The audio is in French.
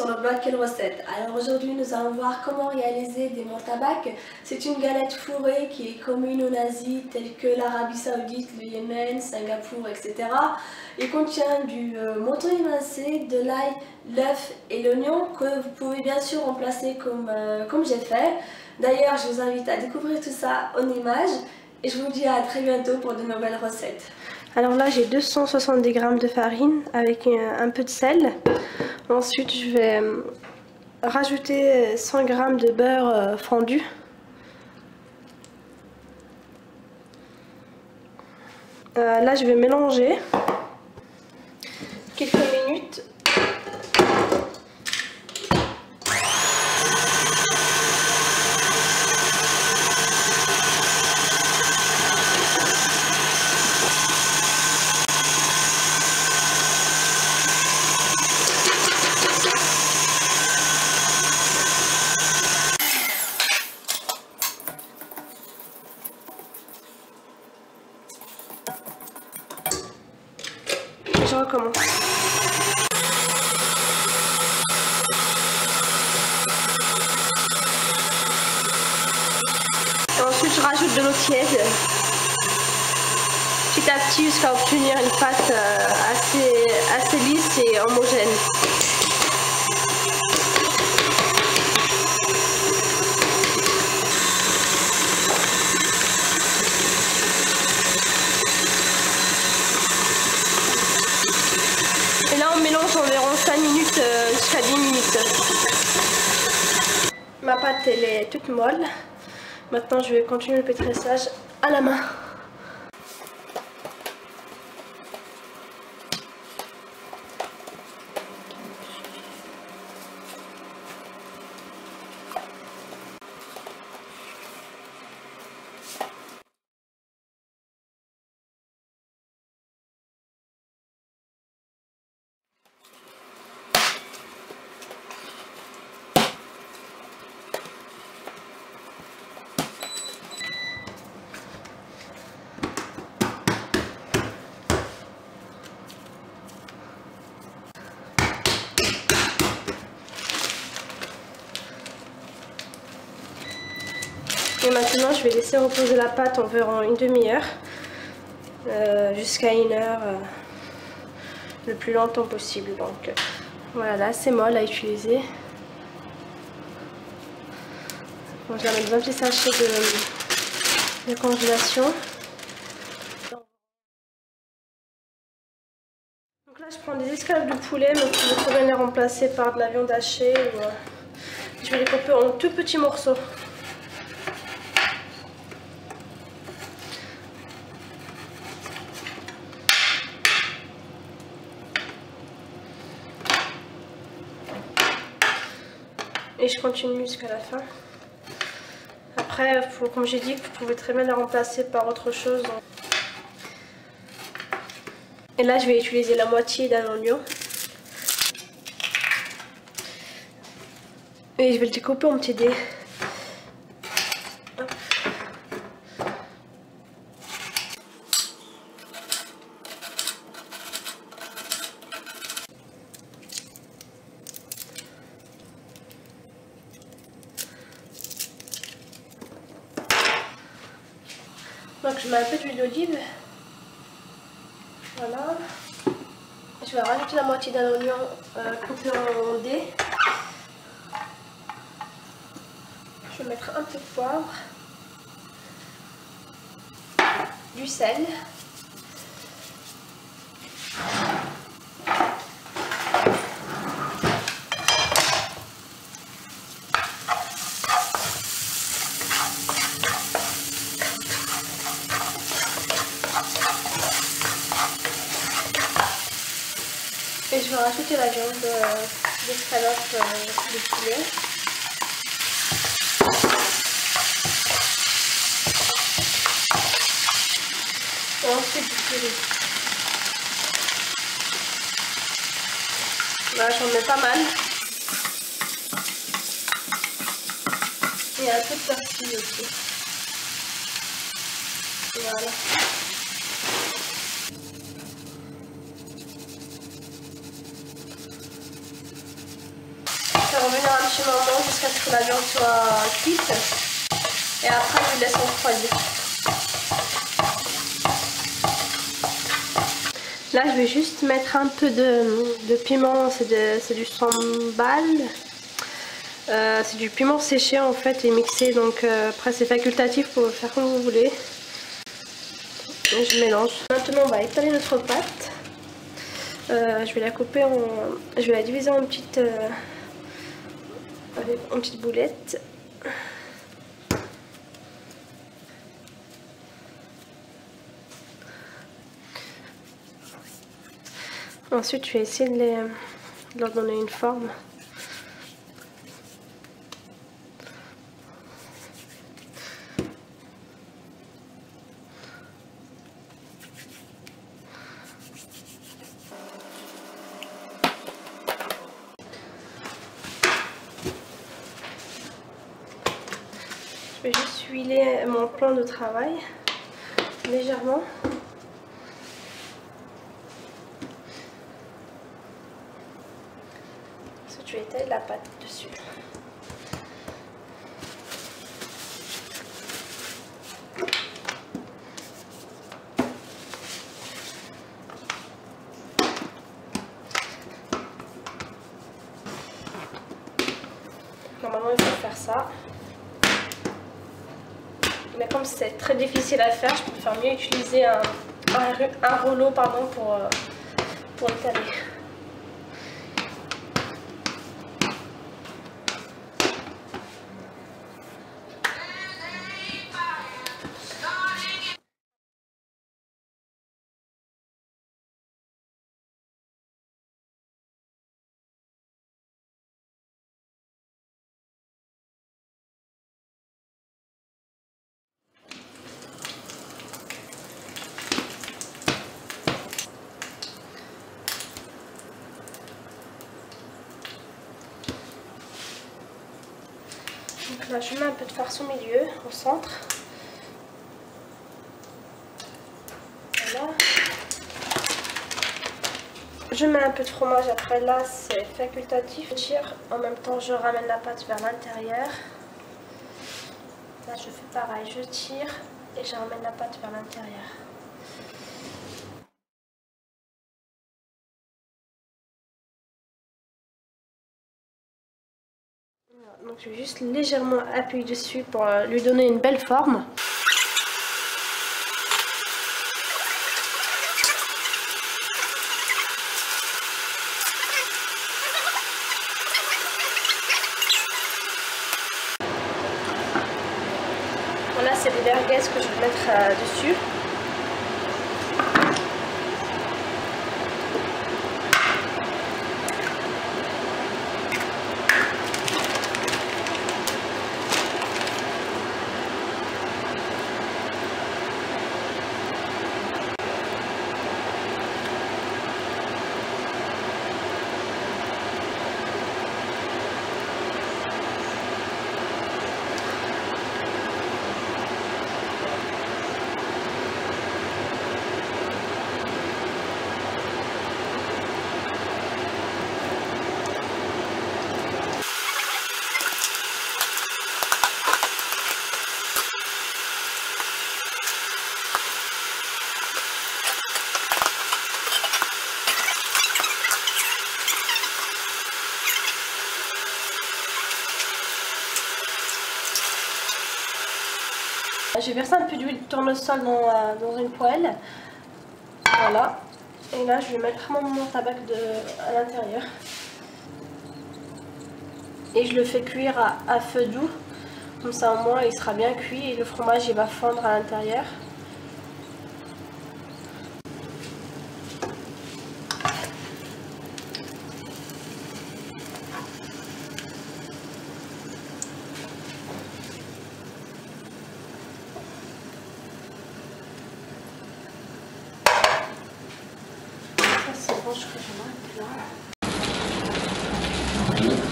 sur le blog Quelle recette. Alors aujourd'hui nous allons voir comment réaliser des mortabak. C'est une galette fourrée qui est commune aux Asie telles que l'Arabie Saoudite, le Yémen, Singapour, etc. Il contient du mouton émincé, de l'ail, l'œuf et l'oignon que vous pouvez bien sûr remplacer comme j'ai fait. D'ailleurs je vous invite à découvrir tout ça en images et je vous dis à très bientôt pour de nouvelles recettes. Alors là j'ai 270 g de farine avec un peu de sel. Ensuite je vais rajouter 100 g de beurre fondu. Là je vais mélanger quelques minutes. Je recommence. Et ensuite je rajoute de l'eau tiède petit à petit jusqu'à obtenir une pâte assez lisse et homogène. Et là on mélange environ 5 minutes jusqu'à 10 minutes. Ma pâte elle est toute molle. Maintenant je vais continuer le pétrissage à la main. Et maintenant je vais laisser reposer la pâte environ une demi-heure jusqu'à 1 heure le plus longtemps possible. Donc voilà, là c'est molle à utiliser. Bon, je vais mettre 20 petits sachets de congélation. Donc là je prends des escalopes de poulet, mais vous pouvez très bien les remplacer par de la viande hachée. Je vais les couper en tout petits morceaux. Et je continue jusqu'à la fin. Après, comme j'ai dit, vous pouvez très bien la remplacer par autre chose. Et là, je vais utiliser la moitié d'un oignon. Et je vais le découper en petits dés. Donc je mets un peu d'huile d'olive, voilà, je vais rajouter la moitié d'un oignon coupé en dés, je vais mettre un peu de poivre, du sel, et je vais rajouter la viande d'escalope de poulet. Et ensuite du curry. Là j'en mets pas mal. Et un peu de persil aussi. Voilà. jusqu'à ce que la viande soit cuite. Et après, je laisse refroidir. Là, je vais juste mettre un peu de piment, c'est du sambal. C'est du piment séché en fait et mixé, donc après c'est facultatif, pour faire comme vous voulez. Et je mélange. Maintenant, on va étaler notre pâte. Je vais la couper en... Je vais la diviser en petites boulettes. Ensuite, je vais essayer de leur donner une forme. Je vais juste huiler mon plan de travail légèrement. Ensuite, je vais étaler la pâte dessus. Normalement, il faut faire ça. Mais comme c'est très difficile à faire, je préfère mieux utiliser un rouleau pour étaler. Donc là, je mets un peu de farce au milieu, au centre. Voilà. Je mets un peu de fromage, après là c'est facultatif. Je tire, en même temps je ramène la pâte vers l'intérieur. Là je fais pareil, je tire et je ramène la pâte vers l'intérieur. Donc je vais juste légèrement appuyer dessus pour lui donner une belle forme. Voilà, c'est des merguez que je vais mettre dessus. J'ai versé un peu d'huile de tournesol dans une poêle. Voilà. Et là, je vais mettre mon tabac à l'intérieur. Et je le fais cuire à feu doux. Comme ça, au moins, il sera bien cuit et le fromage, il va fondre à l'intérieur. Ça, c'est bon, je crois que je vais là.